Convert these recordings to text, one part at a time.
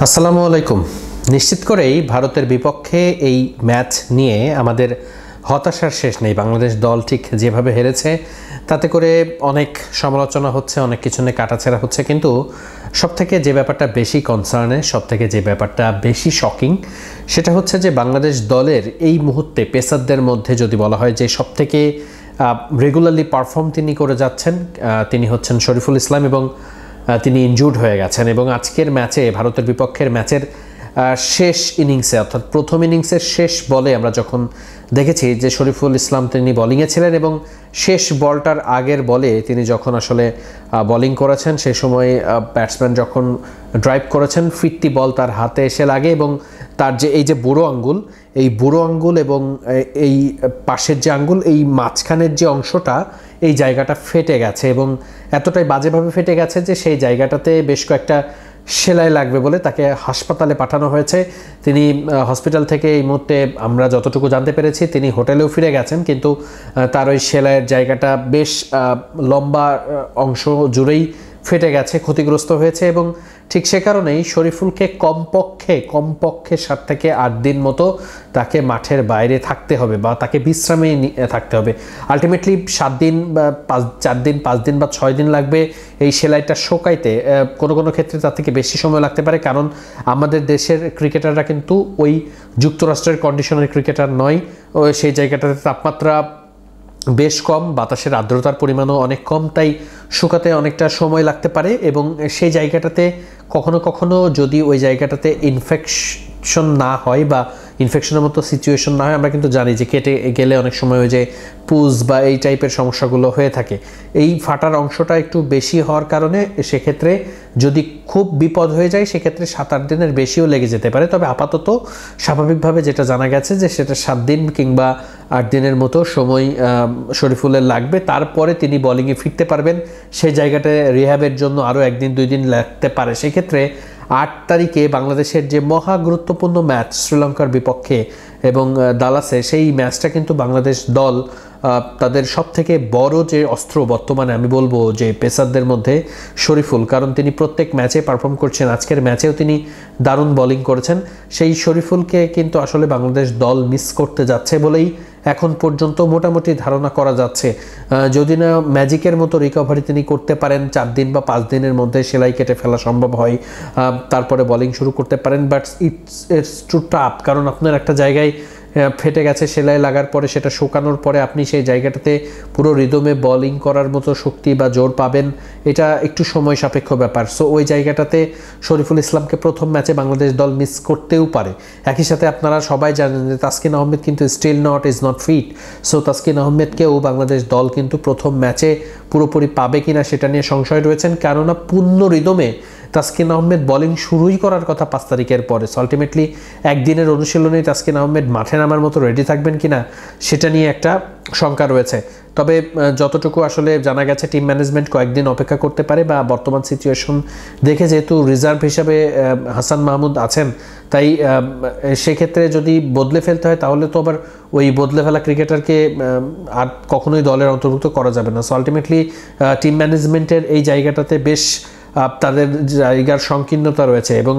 আসসালামু আলাইকুম। নিশ্চিত করেই ভারতের বিপক্ষে এই ম্যাচ নিয়ে আমাদের হতাশার শেষ নেই। বাংলাদেশ দল ঠিক যেভাবে হেরেছে তাতে করে অনেক সমালোচনা হচ্ছে, অনেক কিছু নিয়ে কাটাছেঁড়া হচ্ছে, কিন্তু সবথেকে যে ব্যাপারটা বেশি কনসার্নের, সবথেকে যে ব্যাপারটা বেশি শকিং, সেটা হচ্ছে যে বাংলাদেশ দলের এই মুহূর্তে পেসারদের মধ্যে যদি বলা হয় যে সবথেকে রেগুলারলি পারফর্ম তিনি করে যাচ্ছেন, তিনি হচ্ছেন শরীফুল ইসলাম, এবং তিনি ইনজুর্ড হয়ে গেছেন। এবং আজকের ম্যাচে, ভারতের বিপক্ষের ম্যাচের শেষ ইনিংসে, অর্থাৎ প্রথম ইনিংসের শেষ বলে আমরা যখন দেখেছি যে শরীফুল ইসলাম তিনি বোলিংয়ে ছিলেন এবং শেষ বলটার আগের বলে তিনি যখন আসলে বোলিং করেছেন, সেই সময় ব্যাটসম্যান যখন ড্রাইভ করেছেন, ফিরতি বল তার হাতে এসে লাগে এবং তার যে এই যে বুড়ো আঙ্গুল, এই বুড়ো আঙ্গুল এবং এই পাশের যে আঙ্গুল, এই মাঝখানের যে অংশটা, এই জায়গাটা ফেটে গেছে এবং এতটাই বাজেভাবে ফেটে গেছে যে সেই জায়গাটাতে বেশ কয়েকটা সেলাই লাগবে বলে তাকে হাসপাতালে পাঠানো হয়েছে। তিনি হসপিটাল থেকে এই মুহূর্তে আমরা যতটুকু জানতে পেরেছি তিনি হোটেলেও ফিরে গেছেন, কিন্তু তার ওই সেলাইয়ের জায়গাটা বেশ লম্বা অংশ জুড়েই ফেটে গেছে, ক্ষতিগ্রস্ত হয়েছে এবং ঠিক সে কারণেই শরীফুলকে কমপক্ষে 7 থেকে 8 দিন মতো তাকে মাঠের বাইরে থাকতে হবে বা তাকে বিশ্রামে থাকতে হবে। আলটিমেটলি 7 দিন বা 4 দিন 5 দিন বা 6 দিন লাগবে এই সেলাইটা শোকাইতে। কোনো ক্ষেত্রে তার থেকে বেশি সময় লাগতে পারে, কারণ আমাদের দেশের ক্রিকেটাররা কিন্তু ওই যুক্তরাষ্ট্রের কন্ডিশনের ক্রিকেটার নয়। সেই জায়গাটাতে তাপমাত্রা বেশ কম, বাতাসের আর্দ্রতার পরিমাণও অনেক কম, তাই শুকাতে অনেকটা সময় লাগতে পারে এবং সেই জায়গাটাতে কখনো যদি ওই জায়গাটাতে ইনফেকশন না হয় বা ইনফেকশনের মতো সিচুয়েশন না হয়, আমরা কিন্তু জানি যে কেটে গেলে অনেক সময় ওই যে পুজ বা এই টাইপের সমস্যাগুলো হয়ে থাকে। এই ফাটার অংশটা একটু বেশি হওয়ার কারণে সেক্ষেত্রে যদি খুব বিপদ হয়ে যায় সেক্ষেত্রে 7-8 দিনের বেশিও লেগে যেতে পারে। তবে আপাতত স্বাভাবিকভাবে যেটা জানা গেছে যে সেটা 7 দিন কিংবা 8 দিনের মতো সময় শরীফুলের লাগবে, তারপরে তিনি বোলিংয়ে ফিরতে পারবেন। সেই জায়গাটা রিহ্যাবের জন্য আরও 1 দিন 2 দিন লাগতে পারে। সেক্ষেত্রে 8 তারিখে বাংলাদেশের যে মহা গুরুত্বপূর্ণ ম্যাচ শ্রীলঙ্কার বিপক্ষে এবং দালাসে, সেই ম্যাচটা কিন্তু বাংলাদেশ দল তাদের সবথেকে বড় যে অস্ত্র বর্তমানে আমি বলবো যে পেসারদের মধ্যে শরীফুল, কারণ তিনি প্রত্যেক ম্যাচে পারফর্ম করছেন। আজকের ম্যাচেও তিনি দারুণ বোলিং করেছেন। সেই শরীফুলকে কিন্তু আসলে বাংলাদেশ দল মিস করতে যাচ্ছে বলেই এখন পর্যন্ত মোটামুটি ধারণা করা যাচ্ছে। যদি না ম্যাজিকের মতো রিকভারি তিনি করতে পারেন, 4 দিন বা 5 দিনের মধ্যে সেলাই কেটে ফেলা সম্ভব হয়, তারপরে বোলিং শুরু করতে পারেন, বাট ইটস টু টাফ। কারণ আপনার একটা জায়গায় ফেটে গেছে, সেলাই লাগার পরে সেটা শুকানোর পরে আপনি সেই জায়গাটাতে পুরো রিদমে বোলিং করার মতো শক্তি বা জোর পাবেন, এটা একটু সময় সাপেক্ষ ব্যাপার। সো ওই জায়গাটাতে শরীফুল ইসলামকে প্রথম ম্যাচে বাংলাদেশ দল মিস করতেও পারে। একই সাথে আপনারা সবাই জানেন যে তাসকিন আহমেদ কিন্তু still is not fit. So Taskin আহমেদকেও বাংলাদেশ দল কিন্তু প্রথম ম্যাচে পুরোপুরি পাবে কিনা সেটা নিয়ে সংশয় রয়েছেন, কেননা পূর্ণ রিদমে তাসকিন আহমেদ বোলিং শুরুই করার কথা 5 তারিখের পরে। সো আলটিমেটলি একদিনের অনুশীলনেই তাসকিন আহমেদ মাঠে নামার মতো রেডি থাকবেন কিনা সেটা নিয়ে একটা শঙ্কা রয়েছে। তবে যতটুকু আসলে জানা গেছে টিম ম্যানেজমেন্ট কয়েকদিন অপেক্ষা করতে পারে, বা বর্তমান সিচুয়েশন দেখে যেহেতু রিজার্ভ হিসাবে হাসান মাহমুদ আছেন, তাই সেক্ষেত্রে যদি বদলে ফেলতে হয় তাহলে তো আবার ওই বদলে ফেলা ক্রিকেটারকে আর কখনোই দলের অন্তর্ভুক্ত করা যাবে না। সো আলটিমেটলি টিম ম্যানেজমেন্টের এই জায়গাটাতে বেশ তাদের জায়গার সংকীর্ণতা রয়েছে এবং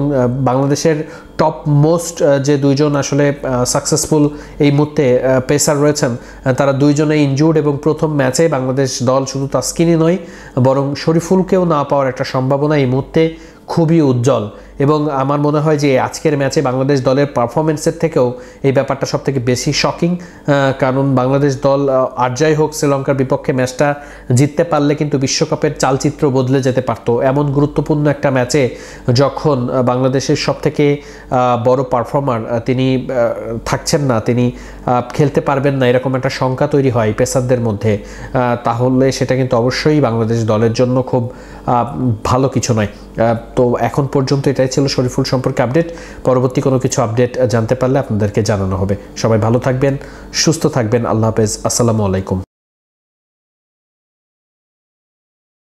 বাংলাদেশের টপ মোস্ট যে 2 জন আসলে সাকসেসফুল এই মুহূর্তে পেসার রয়েছেন, তারা 2 জনে ইনজুর্ড এবং প্রথম ম্যাচে বাংলাদেশ দল শুধু তাসকিনই নয় বরং শরীফুলকেও না পাওয়ার একটা সম্ভাবনা এই মুহূর্তে খুবই উজ্জ্বল। এবং আমার মনে হয় যে আজকের ম্যাচে বাংলাদেশ দলের পারফরমেন্সের থেকেও এই ব্যাপারটা সবথেকে বেশি শকিং, কারণ বাংলাদেশ দল আর যাই হোক শ্রীলঙ্কার বিপক্ষে ম্যাচটা জিততে পারলে কিন্তু বিশ্বকাপের চালচিত্র বদলে যেতে পারত। এমন গুরুত্বপূর্ণ একটা ম্যাচে যখন বাংলাদেশের সবথেকে বড় পারফর্মার তিনি থাকছেন না, তিনি খেলতে পারবেন না, এরকম একটা শঙ্কা তৈরি হয় পেসারদের মধ্যে, তাহলে সেটা কিন্তু অবশ্যই বাংলাদেশ দলের জন্য খুব ভালো কিছু নয়। তো এখন পর্যন্ত এটাই ছিল শরীফুল সম্পর্কে আপডেট। পরবর্তী কোনো কিছু আপডেট জানতে পারলে আপনাদেরকে জানানো হবে। সবাই ভালো থাকবেন, সুস্থ থাকবেন। আল্লাহ হাফেজ, আসসালামু আলাইকুম।